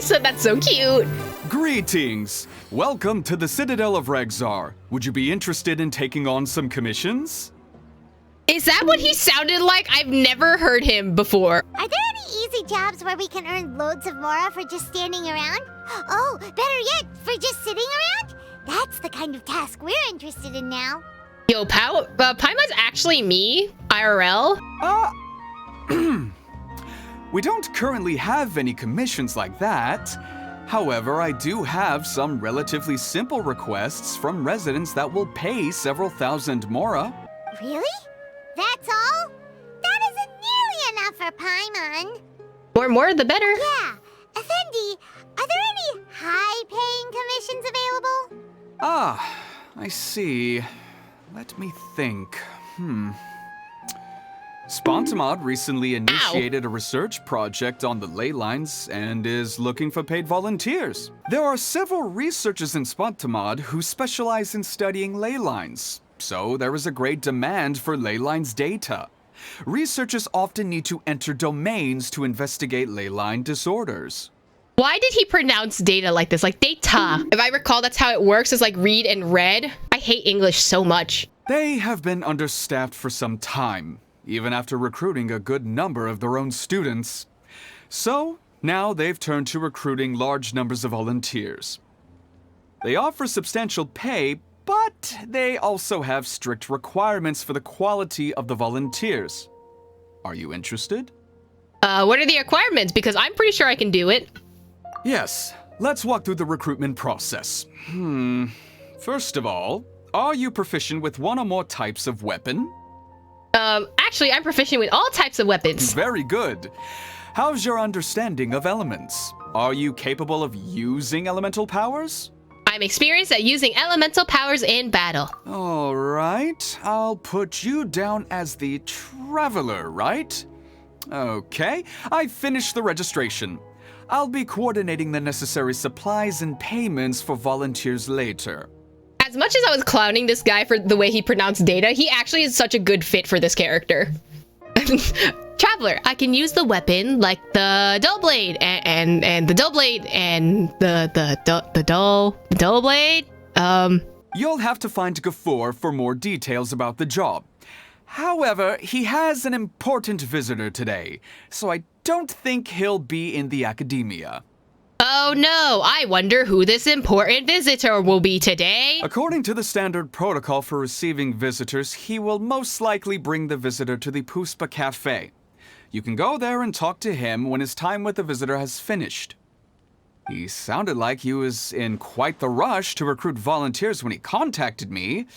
Lisa, that's so cute. Greetings! Welcome to the Citadel of Regzar. Would you be interested in taking on some commissions? Is that what he sounded like? I've never heard him before. Are there any easy jobs where we can earn loads of mora for just standing around? Oh, better yet, for just sitting around? That's the kind of task we're interested in now. Yo, Paima's actually me, IRL. We don't currently have any commissions like that. However, I do have some relatively simple requests from residents that will pay several thousand mora. Really? That's all? That isn't nearly enough for Paimon. More the better. Yeah. Effendi, are there any high-paying commissions available? Ah, I see. Let me think. Spontamod recently initiated a research project on the ley lines and is looking for paid volunteers. There are several researchers in Spontamod who specialize in studying ley lines, so there is a great demand for ley lines data. Researchers often need to enter domains to investigate ley line disorders. Why did he pronounce data like this? Like data. If I recall, that's how it works, is like read and read. I hate English so much. They have been understaffed for some time, even after recruiting a good number of their own students. So, now they've turned to recruiting large numbers of volunteers. They offer substantial pay, but they also have strict requirements for the quality of the volunteers. Are you interested? What are the requirements? Because I'm pretty sure I can do it. Yes, let's walk through the recruitment process. First of all, are you proficient with one or more types of weapon? Actually, I'm proficient with all types of weapons. Very good. How's your understanding of elements? Are you capable of using elemental powers? I'm experienced at using elemental powers in battle. All right, I'll put you down as the Traveler, right? Okay, I finished the registration. I'll be coordinating the necessary supplies and payments for volunteers later. As much as I was clowning this guy for the way he pronounced data, he actually is such a good fit for this character. Traveler, I can use the weapon like the dull blade and the dull blade and the dull blade. You'll have to find Gafoor for more details about the job. However, he has an important visitor today, so I don't think he'll be in the academia. Oh no, I wonder who this important visitor will be today. According to the standard protocol for receiving visitors, he will most likely bring the visitor to the Puspa Cafe. You can go there and talk to him when his time with the visitor has finished. He sounded like he was in quite the rush to recruit volunteers when he contacted me,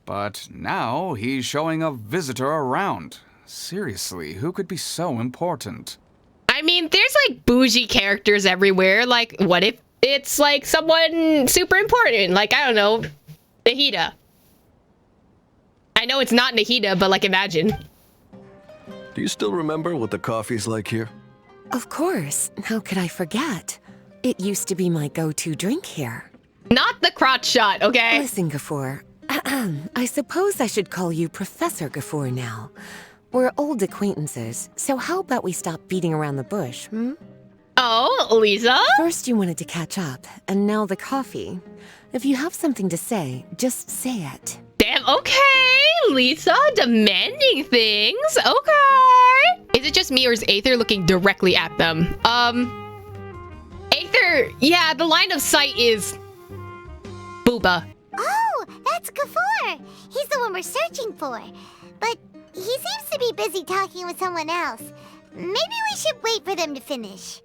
but now he's showing a visitor around. Seriously, who could be so important? I mean, there's like bougie characters everywhere. Like, what if it's like someone super important? Like, I don't know, Nahida. I know it's not Nahida, but like, imagine. Do you still remember what the coffee's like here? Of course. How could I forget? It used to be my go-to drink here. Not the crotch shot, okay? Listen, Gafoor. I suppose I should call you Professor Gafoor now. We're old acquaintances, so how about we stop beating around the bush, Oh, Lisa? First you wanted to catch up, and now the coffee. If you have something to say, just say it. Damn, okay, Lisa, demanding things, okay. Is it just me or is Aether looking directly at them? Aether, yeah, the line of sight is Booba. Oh, that's Gafoor. He's the one we're searching for. But he seems to be busy talking with someone else. Maybe we should wait for them to finish.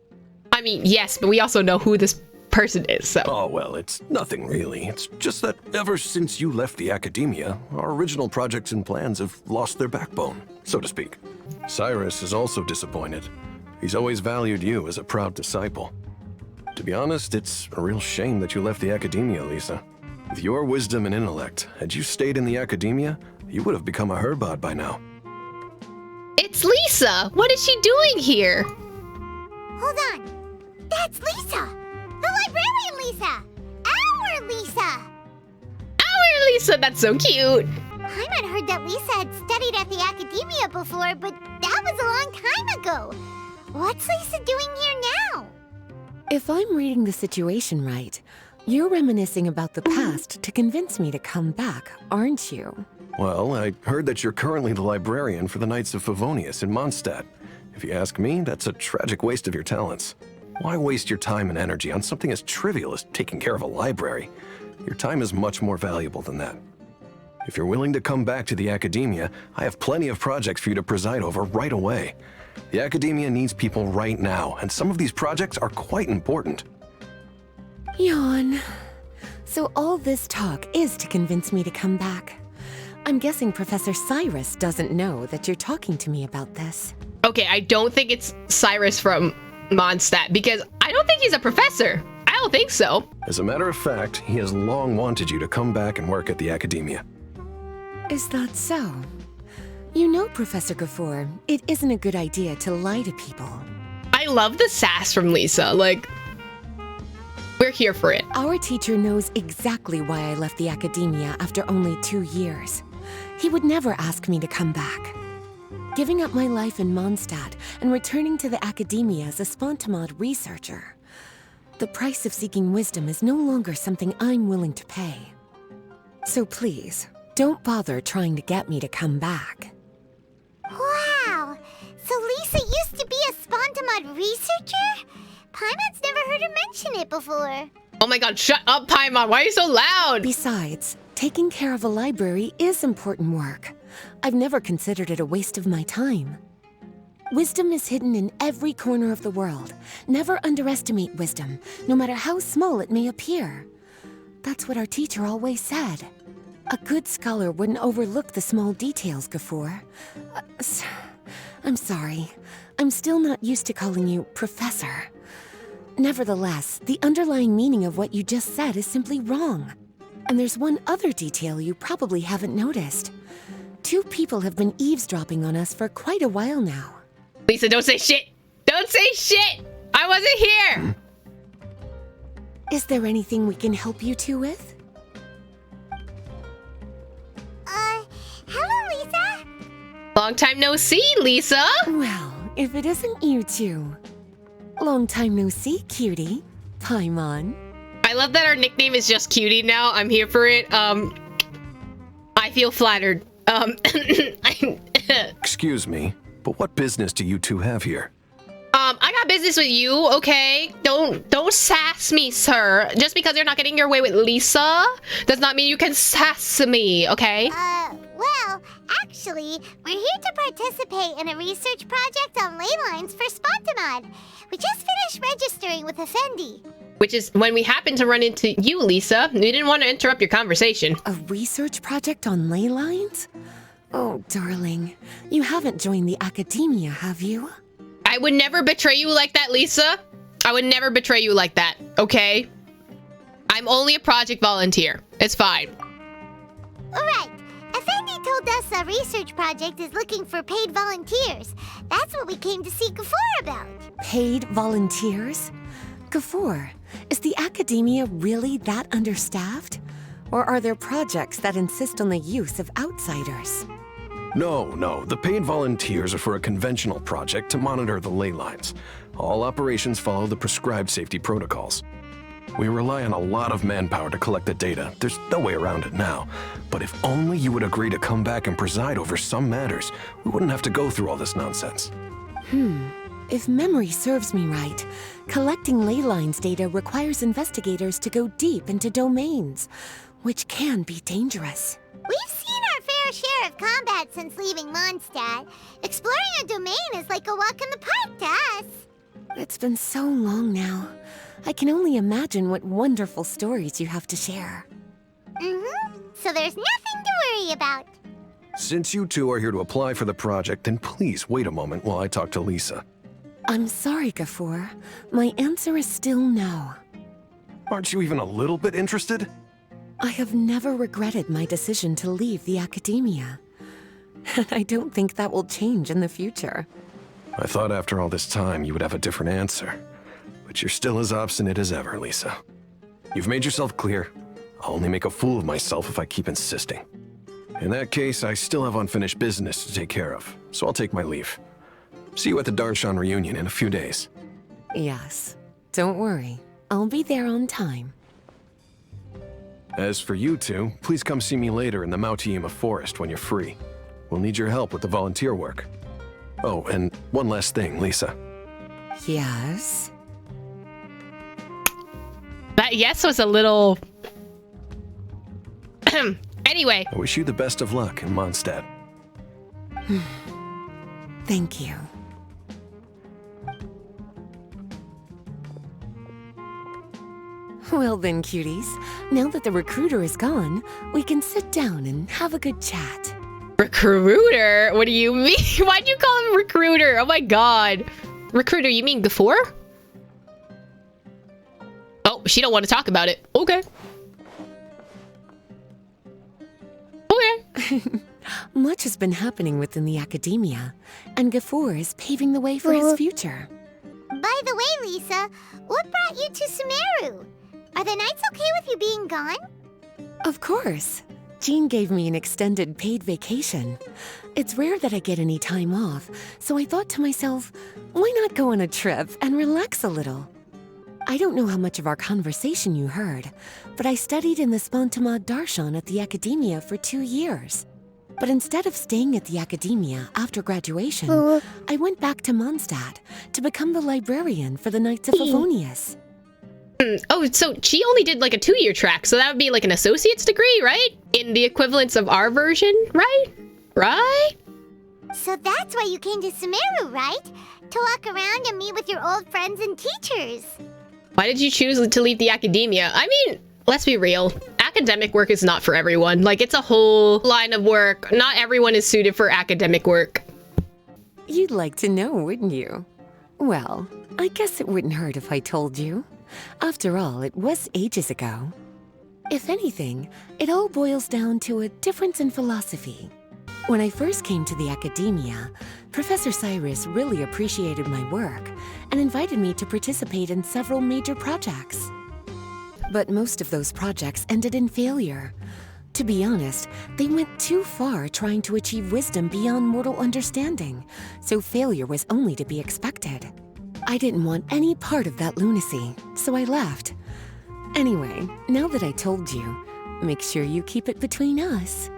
I mean, yes, but we also know who this person is, so. Oh, well, it's nothing really. It's just that ever since you left the academia, our original projects and plans have lost their backbone, so to speak. Cyrus is also disappointed. He's always valued you as a proud disciple. To be honest, it's a real shame that you left the academia, Lisa. With your wisdom and intellect, had you stayed in the academia, you would have become a Herbad by now. It's Lisa! What is she doing here? Hold on. That's Lisa! The librarian Lisa! Our Lisa! Our Lisa, that's so cute! Paimon heard that Lisa had studied at the academia before, but that was a long time ago. What's Lisa doing here now? If I'm reading the situation right, you're reminiscing about the past to convince me to come back, aren't you? Well, I heard that you're currently the librarian for the Knights of Favonius in Mondstadt. If you ask me, that's a tragic waste of your talents. Why waste your time and energy on something as trivial as taking care of a library? Your time is much more valuable than that. If you're willing to come back to the Academia, I have plenty of projects for you to preside over right away. The Academia needs people right now, and some of these projects are quite important. Yawn. So all this talk is to convince me to come back. I'm guessing Professor Cyrus doesn't know that you're talking to me about this. Okay, I don't think it's Cyrus from Mondstadt, because I don't think he's a professor. I don't think so. As a matter of fact, he has long wanted you to come back and work at the Academia. Is that so? You know, Professor Gafoor, it isn't a good idea to lie to people. I love the sass from Lisa. Like, we're here for it. Our teacher knows exactly why I left the Academia after only 2 years. He would never ask me to come back. Giving up my life in Mondstadt and returning to the Academia as a Spontamod researcher. The price of seeking wisdom is no longer something I'm willing to pay. So please, don't bother trying to get me to come back. Wow! So Lisa used to be a Spontamod researcher? Paimon's never heard her mention it before. Oh my god, shut up, Paimon. Why are you so loud? Besides, taking care of a library is important work. I've never considered it a waste of my time. Wisdom is hidden in every corner of the world. Never underestimate wisdom, no matter how small it may appear. That's what our teacher always said. A good scholar wouldn't overlook the small details, Gafoor. I'm sorry. I'm still not used to calling you Professor. Nevertheless, the underlying meaning of what you just said is simply wrong. And there's one other detail you probably haven't noticed. 2 people have been eavesdropping on us for quite a while now. Lisa, don't say shit. Don't say shit. I wasn't here. Is there anything we can help you two with? Hello, Lisa? Long time no see, Lisa. Well, if it isn't you two. Long time no see, cutie. Paimon. I love that our nickname is just Cutie now. I'm here for it. I feel flattered. Excuse me, but what business do you two have here? I got business with you, okay? Don't sass me, sir. Just because you're not getting your way with Lisa does not mean you can sass me, okay? Well, actually, we're here to participate in a research project on ley lines for Spontamod. We just finished registering with Effendi. Which is when we happened to run into you, Lisa. We didn't want to interrupt your conversation. A research project on ley lines? Oh, darling. You haven't joined the Academia, have you? I would never betray you like that, Lisa. I would never betray you like that, okay? I'm only a project volunteer. It's fine. Alright, Effendi told us a research project is looking for paid volunteers. That's what we came to see Gafoor about. Paid volunteers? Gafoor, is the Academia really that understaffed? Or are there projects that insist on the use of outsiders? No, the paid volunteers are for a conventional project to monitor the ley lines. All operations follow the prescribed safety protocols. We rely on a lot of manpower to collect the data. There's no way around it now. But if only you would agree to come back and preside over some matters, we wouldn't have to go through all this nonsense. If memory serves me right, collecting ley lines data requires investigators to go deep into domains, which can be dangerous. We've seen our fair share of combat since leaving Mondstadt. Exploring a domain is like a walk in the park to us. It's been so long now. I can only imagine what wonderful stories you have to share. So there's nothing to worry about. Since you two are here to apply for the project, then please wait a moment while I talk to Lisa. I'm sorry, Gafoor. My answer is still no. Aren't you even a little bit interested? I have never regretted my decision to leave the Academia. And I don't think that will change in the future. I thought after all this time you would have a different answer. But you're still as obstinate as ever, Lisa. You've made yourself clear. I'll only make a fool of myself if I keep insisting. In that case, I still have unfinished business to take care of, so I'll take my leave. See you at the Darshan reunion in a few days. Yes. Don't worry, I'll be there on time. As for you two, please come see me later in the Mautiima Forest when you're free. We'll need your help with the volunteer work. Oh, and one last thing, Lisa. Yes? That yes was a little... Anyway. I wish you the best of luck in Mondstadt. Thank you. Well then, cuties, now that the recruiter is gone, we can sit down and have a good chat. Recruiter? What do you mean? Why'd you call him recruiter? Oh my god. Recruiter, you mean Gafur? Oh, she don't want to talk about it. Okay. Okay. Much has been happening within the academia, and Gafur is paving the way for his future. By the way, Lisa, what brought you to Sumeru? Are the nights okay with you being gone? Of course. Jean gave me an extended paid vacation. It's rare that I get any time off, so I thought to myself, why not go on a trip and relax a little? I don't know how much of our conversation you heard, but I studied in the Spontamad Darshan at the academia for 2 years. But instead of staying at the academia after graduation, I went back to Mondstadt to become the librarian for the Knights of Favonius. Oh, so she only did like a 2-year track, so that would be like an associate's degree, right? In the equivalence of our version, right? Right? So that's why you came to Sumeru, right? To walk around and meet with your old friends and teachers. Why did you choose to leave the academia? I mean, let's be real. Academic work is not for everyone. Like, it's a whole line of work. Not everyone is suited for academic work. You'd like to know, wouldn't you? Well, I guess it wouldn't hurt if I told you. After all, it was ages ago. If anything, it all boils down to a difference in philosophy. When I first came to the academia, Professor Cyrus really appreciated my work and invited me to participate in several major projects. But most of those projects ended in failure. To be honest, they went too far trying to achieve wisdom beyond mortal understanding, so failure was only to be expected. I didn't want any part of that lunacy, so I left. Anyway, now that I told you, make sure you keep it between us.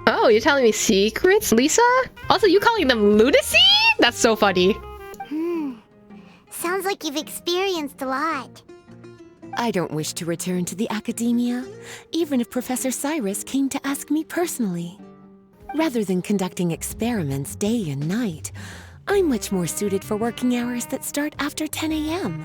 Oh, you're telling me secrets, Lisa? Also, you calling them lunacy? That's so funny. Sounds like you've experienced a lot. I don't wish to return to the academia, even if Professor Cyrus came to ask me personally. Rather than conducting experiments day and night, I'm much more suited for working hours that start after 10 a.m.,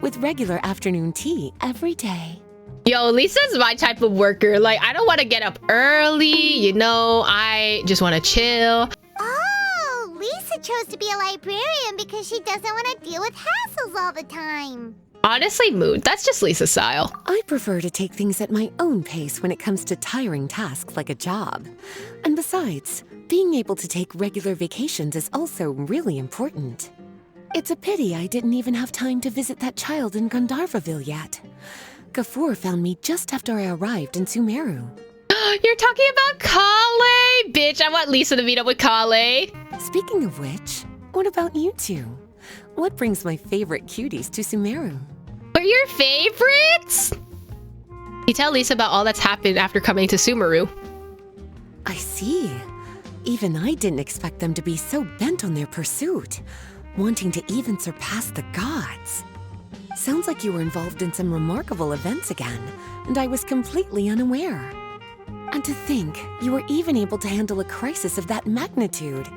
with regular afternoon tea every day. Yo, Lisa's my type of worker. Like, I don't want to get up early, you know, I just want to chill. Oh, Lisa chose to be a librarian because she doesn't want to deal with hassles all the time. Honestly, mood. That's just Lisa's style. I prefer to take things at my own pace when it comes to tiring tasks like a job. And besides, being able to take regular vacations is also really important. It's a pity I didn't even have time to visit that child in Gandharvaville yet. Gafur found me just after I arrived in Sumeru. You're talking about Kale! Bitch, I want Lisa to meet up with Kale. Speaking of which, what about you two? What brings my favorite cuties to Sumeru? What are your favorites? You tell Lisa about all that's happened after coming to Sumeru. I see. Even I didn't expect them to be so bent on their pursuit, wanting to even surpass the gods. Sounds like you were involved in some remarkable events again, and I was completely unaware. And to think, you were even able to handle a crisis of that magnitude.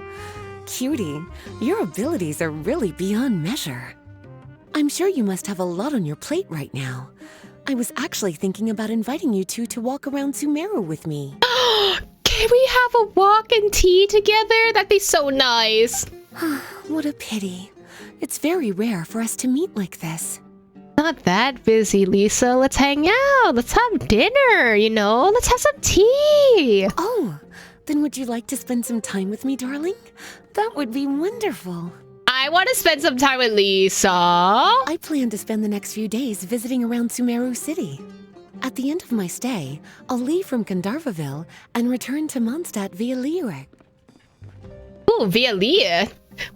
Cutie, your abilities are really beyond measure. I'm sure you must have a lot on your plate right now. I was actually thinking about inviting you two to walk around Sumeru with me. Can we have a walk and tea together? That'd be so nice. What a pity. It's very rare for us to meet like this. Not that busy, Lisa. Let's hang out. Let's have dinner, you know? Let's have some tea. Oh, then would you like to spend some time with me, darling? That would be wonderful. I want to spend some time with Lisa. I plan to spend the next few days visiting around Sumeru City. At the end of my stay, I'll leave from Gandharvaville and return to Mondstadt via Liyue. Ooh, via Leah.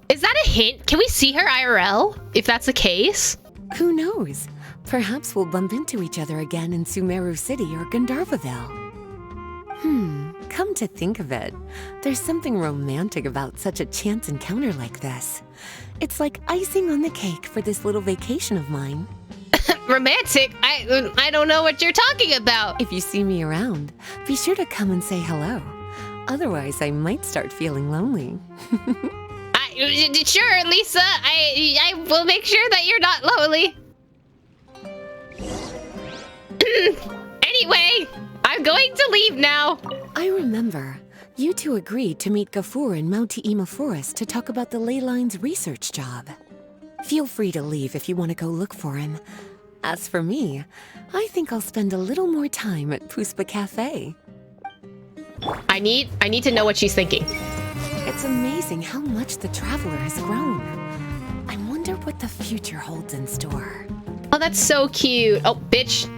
Is that a hint? Can we see her IRL, if that's the case? Who knows? Perhaps we'll bump into each other again in Sumeru City or Gandharvaville. Come to think of it, there's something romantic about such a chance encounter like this. It's like icing on the cake for this little vacation of mine. Romantic? I don't know what you're talking about. If you see me around, be sure to come and say hello. Otherwise, I might start feeling lonely. Sure, Lisa. I will make sure that you're not lonely. Anyway, I'm going to leave now. I remember. You two agreed to meet Gafur in Mount Te'ima Forest to talk about the ley lines research job. Feel free to leave if you want to go look for him. As for me, I think I'll spend a little more time at Puspa Cafe. I need to know what she's thinking. It's amazing how much the traveler has grown. I wonder what the future holds in store. Oh, that's so cute. Oh, bitch.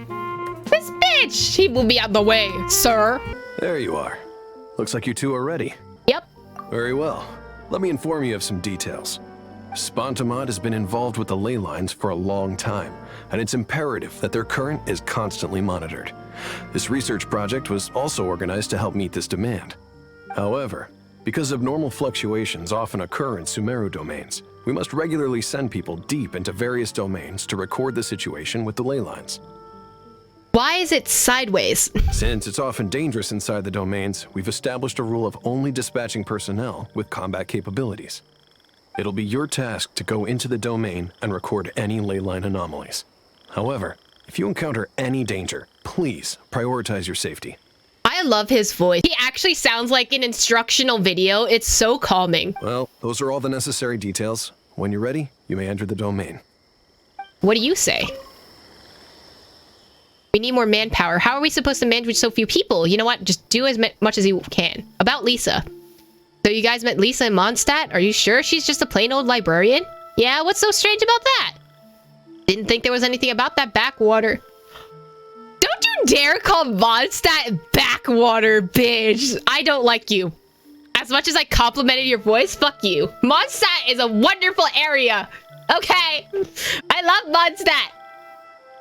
This bitch! He will be out the way, sir. There you are. Looks like you two are ready. Yep. Very well. Let me inform you of some details. Spontamod has been involved with the ley lines for a long time, and it's imperative that their current is constantly monitored. This research project was also organized to help meet this demand. However, because abnormal fluctuations often occur in Sumeru domains, we must regularly send people deep into various domains to record the situation with the ley lines. Why is it sideways? Since it's often dangerous inside the domains, we've established a rule of only dispatching personnel with combat capabilities. It'll be your task to go into the domain and record any ley line anomalies. However, if you encounter any danger, please prioritize your safety. I love his voice. He actually sounds like an instructional video. It's so calming. Well, those are all the necessary details. When you're ready, you may enter the domain. What do you say? We need more manpower. How are we supposed to manage with so few people? You know what? Just do as much as you can. About Lisa. So you guys met Lisa in Mondstadt? Are you sure she's just a plain old librarian? Yeah, what's so strange about that? Didn't think there was anything about that backwater. Don't you dare call Mondstadt backwater, bitch. I don't like you. As much as I complimented your voice, fuck you. Mondstadt is a wonderful area. Okay. I love Mondstadt.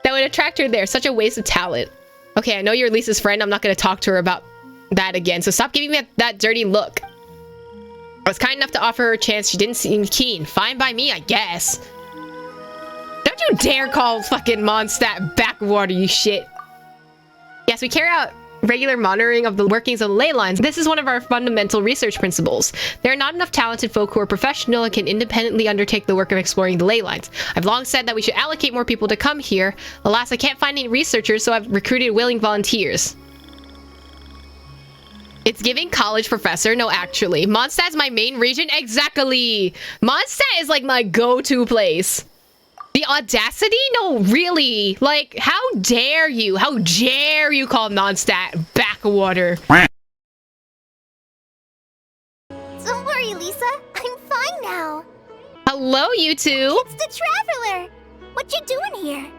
That would attract her there. Such a waste of talent. Okay, I know you're Lisa's friend. I'm not going to talk to her about that again. So stop giving me that dirty look. I was kind enough to offer her a chance. She didn't seem keen. Fine by me, I guess. Don't you dare call fucking Mondstadt backwater, you shit. Yes, we carry out regular monitoring of the workings of the ley lines. This is one of our fundamental research principles. There are not enough talented folk who are professional and can independently undertake the work of exploring the ley lines. I've long said that we should allocate more people to come here. Alas, I can't find any researchers, so I've recruited willing volunteers. It's giving college professor. No, actually. Mondstadt's my main region. Exactly. Mondstadt is like my go-to place. The audacity? No, really. Like, how dare you? How dare you call Mondstadt backwater? Don't worry, Lisa. I'm fine now. Hello, you two. It's the Traveler. What you doing here?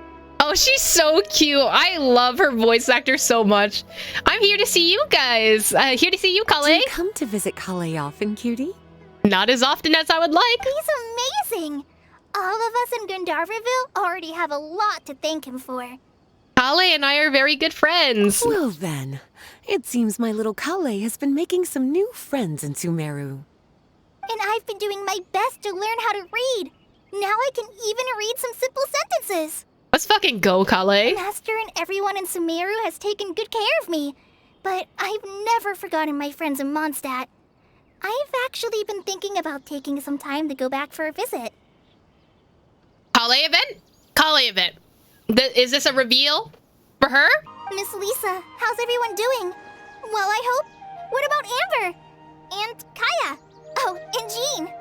Oh, she's so cute. I love her voice actor so much. I'm here to see you guys. Here to see you, Do Kale. you come to visit Kale often, cutie? Not as often as I would like. He's amazing. All of us in Gandharvaville already have a lot to thank him for. Kale and I are very good friends. Well then, it seems my little Kale has been making some new friends in Sumeru. And I've been doing my best to learn how to read. Now I can even read some simple sentences. Let's fucking go, Kale. Master and everyone in Sumeru has taken good care of me. But I've never forgotten my friends in Mondstadt. I've actually been thinking about taking some time to go back for a visit. Kale event? Kale event. Is this a reveal for her? Miss Lisa, how's everyone doing? Well, I hope. What about Amber? And Kaya? Oh, and Jean.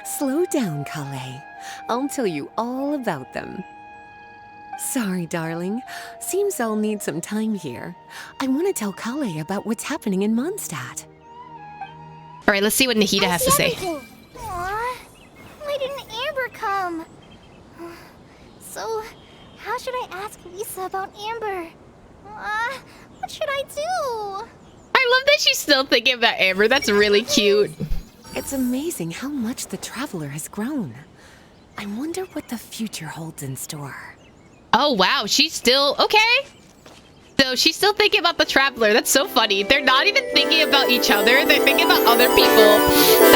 Slow down, Kale. I'll tell you all about them. Sorry, darling. Seems I'll need some time here. I want to tell Kale about what's happening in Mondstadt. All right, let's see what Nahida has to say. Aw, why didn't Amber come? So, how should I ask Lisa about Amber? What should I do? I love that she's still thinking about Amber. That's really cute. It's amazing how much the traveler has grown. I wonder what the future holds in store. Oh, wow. She's still... Okay. So she's still thinking about the Traveler. That's so funny. They're not even thinking about each other. They're thinking about other people.